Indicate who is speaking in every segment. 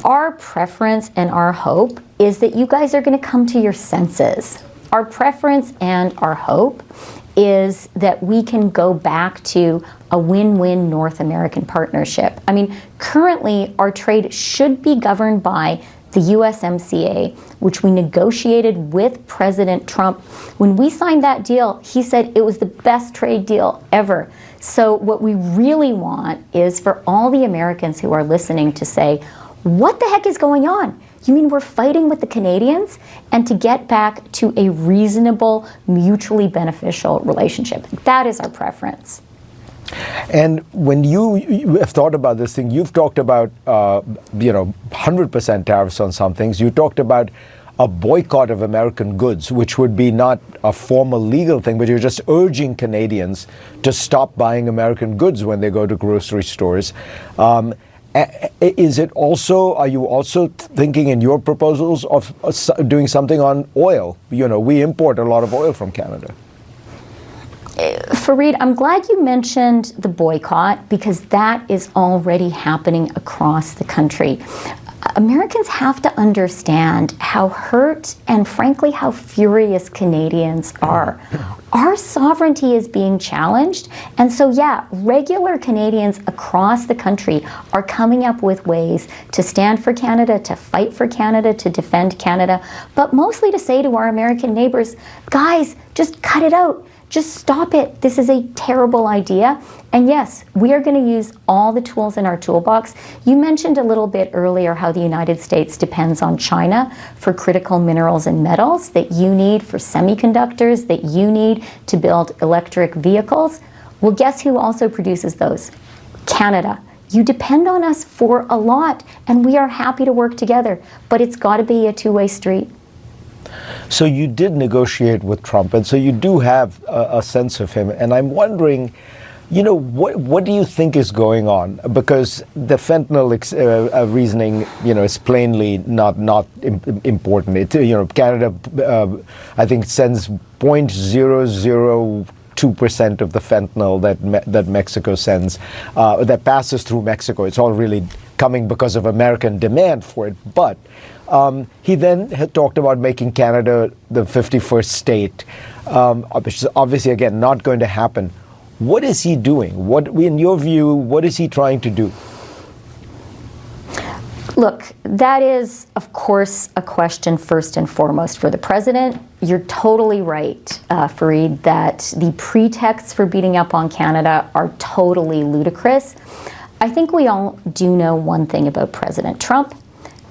Speaker 1: our preference and our hope is that you guys are going to come to your senses. Our preference and our hope is that we can go back to a win-win North American partnership. I mean, currently our trade should be governed by the USMCA, which we negotiated with President Trump. When we signed that deal, he said it was the best trade deal ever. So what we really want is for all the Americans who are listening to say, what the heck is going on? You mean we're fighting with the Canadians? And to get back to a reasonable, mutually beneficial relationship. That is our preference.
Speaker 2: And when you have thought about this thing, you've talked about, 100% tariffs on some things. You talked about a boycott of American goods, which would be not a formal legal thing, but you're just urging Canadians to stop buying American goods when they go to grocery stores. Are you also thinking in your proposals of doing something on oil? We import a lot of oil from Canada.
Speaker 1: Fareed, I'm glad you mentioned the boycott because that is already happening across the country. Americans have to understand how hurt and frankly how furious Canadians are. Our sovereignty is being challenged, and so yeah, regular Canadians across the country are coming up with ways to stand for Canada, to fight for Canada, to defend Canada, but mostly to say to our American neighbors, guys, just cut it out. Just stop it. This is a terrible idea. And yes, we are going to use all the tools in our toolbox. You mentioned a little bit earlier how the United States depends on China for critical minerals and metals that you need for semiconductors, that you need to build electric vehicles. Well, guess who also produces those? Canada. You depend on us for a lot, and we are happy to work together, but it's got to be a two-way street.
Speaker 2: So you did negotiate with Trump, and so you do have a sense of him. And I'm wondering, what do you think is going on? Because the fentanyl reasoning, is plainly not important. Canada, I think, sends 0.002% of the fentanyl that Mexico sends, that passes through Mexico. It's all really coming because of American demand for it. But he then had talked about making Canada the 51st state, which is obviously, again, not going to happen. What is he doing? In your view, what is he trying to do?
Speaker 1: Look, that is, of course, a question first and foremost for the president. You're totally right, Fareed, that the pretexts for beating up on Canada are totally ludicrous. I think we all do know one thing about President Trump.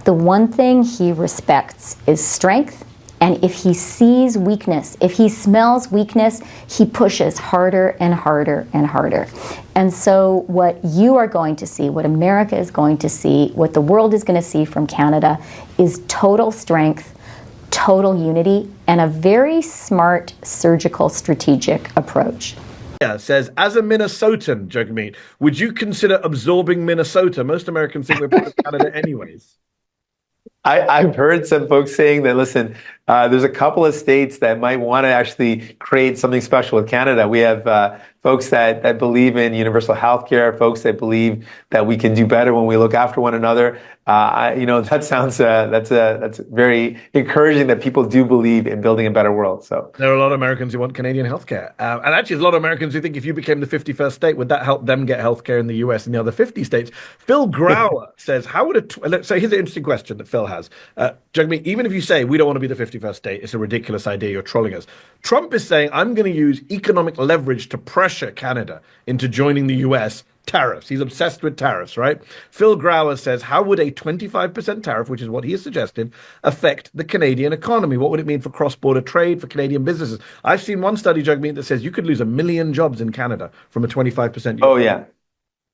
Speaker 1: The one thing he respects is strength, and if he sees weakness, if he smells weakness, he pushes harder and harder and harder. And so what you are going to see, what America is going to see, what the world is going to see from Canada is total strength, total unity, and a very smart surgical strategic approach.
Speaker 3: Says, as a Minnesotan, Jagmeet, would you consider absorbing Minnesota? Most Americans think we're part of Canada anyways.
Speaker 4: I've heard some folks saying that, listen, there's a couple of states that might want to actually create something special with Canada. We have folks that believe in universal health care, folks that believe that we can do better when we look after one another. That sounds that's very encouraging that people do believe in building a better world. So
Speaker 3: there are a lot of Americans who want Canadian healthcare, and actually, there's a lot of Americans who think if you became the 51st state, would that help them get healthcare in the U.S. and the other 50 states? Phil Grauer says, "How would so here's an interesting question that Phil has, Jagmeet. Even if you say we don't want to be the 51st state, it's a ridiculous idea. You're trolling us. Trump is saying I'm going to use economic leverage to pressure Canada into joining the U.S." Tariffs. He's obsessed with tariffs, right? Phil Grauer says, how would a 25% tariff, which is what he has suggested, affect the Canadian economy? What would it mean for cross-border trade, for Canadian businesses? I've seen one study, Jagmeet, that says you could lose 1 million jobs in Canada from a 25%.
Speaker 4: Oh, yeah.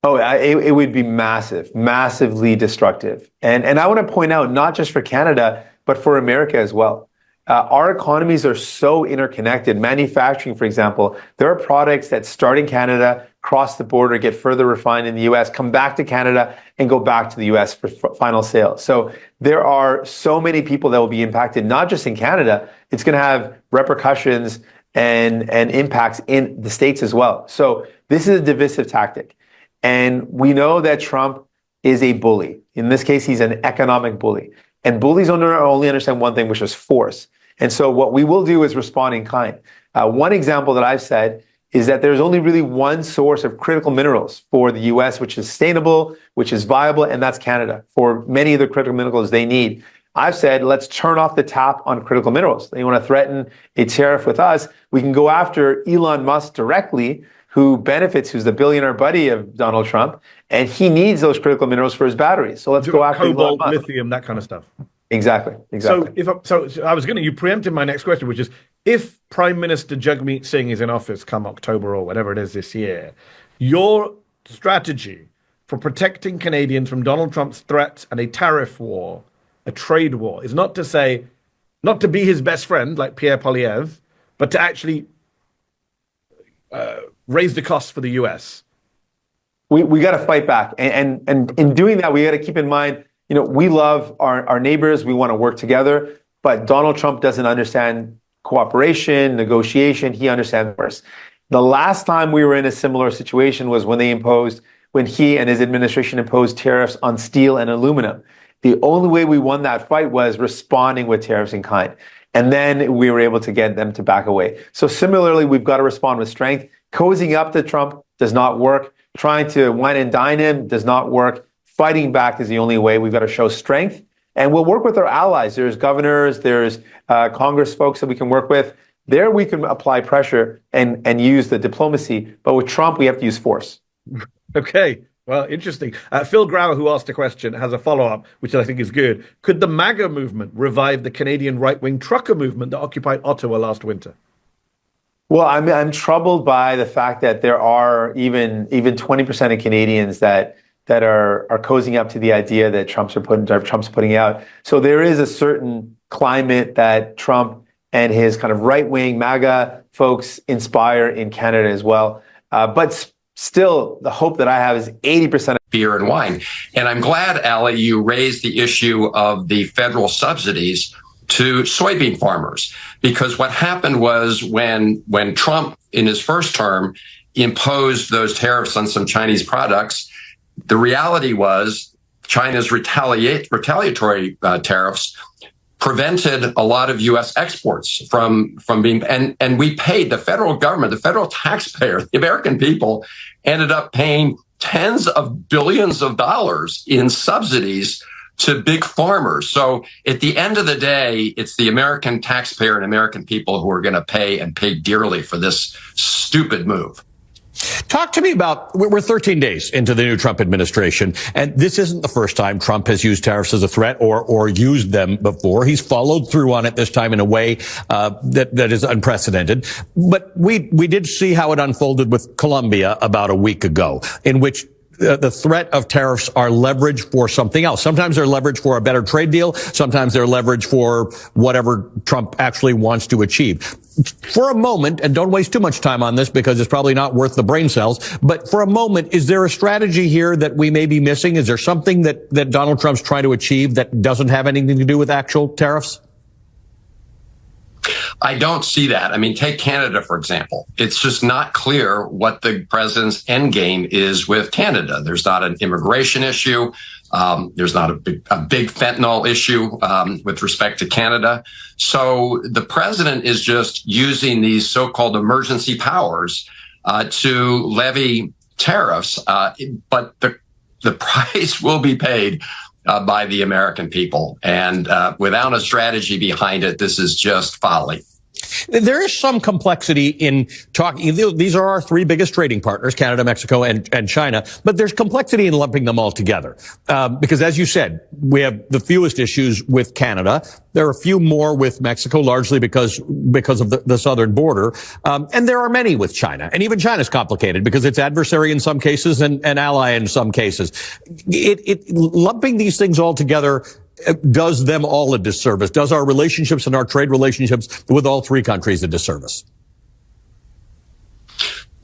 Speaker 4: It would be massive, massively destructive. And I want to point out, not just for Canada, but for America as well. Our economies are so interconnected. Manufacturing, for example, there are products that start in Canada, cross the border, get further refined in the U.S., come back to Canada, and go back to the U.S. for final sale. So there are so many people that will be impacted, not just in Canada. It's going to have repercussions and impacts in the States as well. So this is a divisive tactic. And we know that Trump is a bully. In this case, he's an economic bully. And bullies only understand one thing, which is force. And so what we will do is respond in kind. One example that I've said is that there's only really one source of critical minerals for the US, which is sustainable, which is viable, and that's Canada. For many of the critical minerals they need, I've said, let's turn off the tap on critical minerals. They want to threaten a tariff with us. We can go after Elon Musk directly, who's the billionaire buddy of Donald Trump, and he needs those critical minerals for his batteries. So let's go after
Speaker 3: cobalt,
Speaker 4: Elon Musk.
Speaker 3: lithium, that kind of stuff.
Speaker 4: Exactly.
Speaker 3: So you preempted my next question, which is, if Prime Minister Jagmeet Singh is in office come October or whatever it is this year, your strategy for protecting Canadians from Donald Trump's threats and a tariff war, a trade war, is not to be his best friend like Pierre Poilievre, but to actually raise the costs for the US.
Speaker 4: We got to fight back, and in doing that, we got to keep in mind, we love our neighbors. We want to work together, but Donald Trump doesn't understand cooperation, negotiation. He understands first. The last time we were in a similar situation was when he and his administration imposed tariffs on steel and aluminum. The only way we won that fight was responding with tariffs in kind. And then we were able to get them to back away. So similarly, we've got to respond with strength. Cozying up to Trump does not work. Trying to wine and dine him does not work. Fighting back is the only way. We've got to show strength. And we'll work with our allies. There's governors, there's Congress folks that we can work with. There we can apply pressure and use the diplomacy. But with Trump, we have to use force.
Speaker 3: Okay. Well, interesting. Phil Grauer, who asked a question, has a follow-up, which I think is good. Could the MAGA movement revive the Canadian right-wing trucker movement that occupied Ottawa last winter?
Speaker 4: Well, I'm troubled by the fact that there are even 20% of Canadians that are cozying up to the idea that Trump's putting out. So there is a certain climate that Trump and his kind of right-wing MAGA folks inspire in Canada as well. But still, the hope that I have is 80%
Speaker 5: beer and wine. And I'm glad, Ali, you raised the issue of the federal subsidies to soybean farmers, because what happened was when Trump in his first term imposed those tariffs on some Chinese products, the reality was China's retaliatory tariffs prevented a lot of U.S. exports from being, and we paid, the federal government, the federal taxpayer, the American people ended up paying tens of billions of dollars in subsidies to big farmers. So at the end of the day, it's the American taxpayer and American people who are going to pay, and pay dearly, for this stupid move.
Speaker 6: Talk to me about, we're 13 days into the new Trump administration, and this isn't the first time Trump has used tariffs as a threat or used them before. He's followed through on it this time in a way that is unprecedented. But we did see how it unfolded with Colombia about a week ago, in which the threat of tariffs are leverage for something else. Sometimes they're leverage for a better trade deal. Sometimes they're leverage for whatever Trump actually wants to achieve. For a moment, and don't waste too much time on this because it's probably not worth the brain cells, but for a moment, is there a strategy here that we may be missing? Is there something that Donald Trump's trying to achieve that doesn't have anything to do with actual tariffs?
Speaker 5: I don't see that. I mean, take Canada, for example. It's just not clear what the president's end game is with Canada. There's not an immigration issue. There's not a big fentanyl issue with respect to Canada. So the president is just using these so-called emergency powers to levy tariffs, but the price will be paid by the American people. And without a strategy behind it, this is just folly.
Speaker 6: There is some complexity in talking. These are our three biggest trading partners, Canada, Mexico, and China. But there's complexity in lumping them all together. Because as you said, we have the fewest issues with Canada. There are a few more with Mexico, largely because of the southern border. And there are many with China. And even China's complicated because it's adversary in some cases and ally in some cases. Lumping these things all together does them all a disservice, does our relationships and our trade relationships with all three countries a disservice.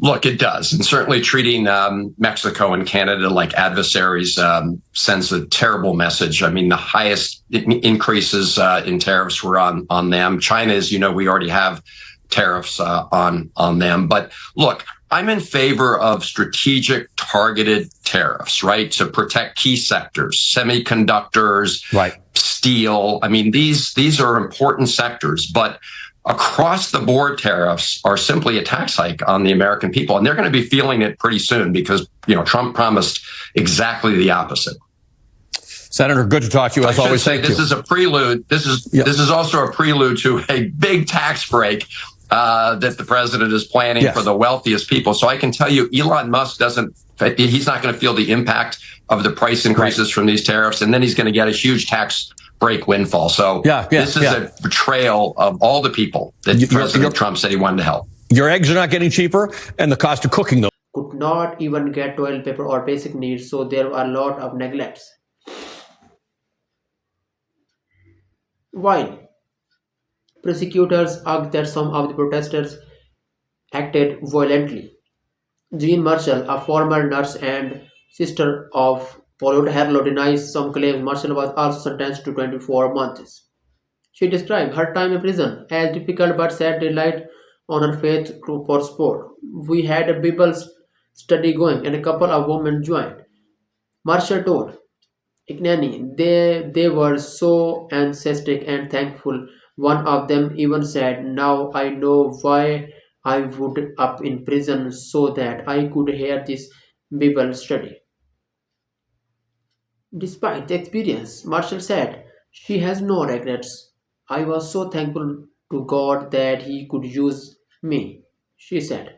Speaker 5: Look, it does. And certainly treating Mexico and Canada like adversaries sends a terrible message. I mean, the highest increases in tariffs were on them. China, as you know, we already have tariffs on them. But look, I'm in favor of strategic targeted tariffs, right? To protect key sectors, semiconductors,
Speaker 6: Right.
Speaker 5: steel. I mean, these are important sectors, but across the board tariffs are simply a tax hike on the American people. And they're going to be feeling it pretty soon because, Trump promised exactly the opposite.
Speaker 6: Senator, good to talk to you as always. Thank you.
Speaker 5: This is a prelude. This is also a prelude to a big tax break that the president is planning for the wealthiest people. So I can tell you, Elon Musk he's not going to feel the impact of the price increases from these tariffs. And then he's going to get a huge tax break windfall. So this is a betrayal of all the people that President Trump said he wanted to help.
Speaker 6: Your eggs are not getting cheaper, and the cost of cooking them
Speaker 7: could not even get toilet paper or basic needs. So there are a lot of neglects. While prosecutors argued that some of the protesters acted violently, Jean Marshall, a former nurse and sister of Paul Harlow, denies some claims. Marshall was also sentenced to 24 months. She described her time in prison as difficult but said relied on her faith for sport. We had a Bible study going and a couple of women joined. Marshall told Ignani they were so enthusiastic and thankful. One of them even said, "Now I know why I would up in prison so that I could hear this Bible study." Despite the experience, Marshall said she has no regrets. "I was so thankful to God that He could use me," she said.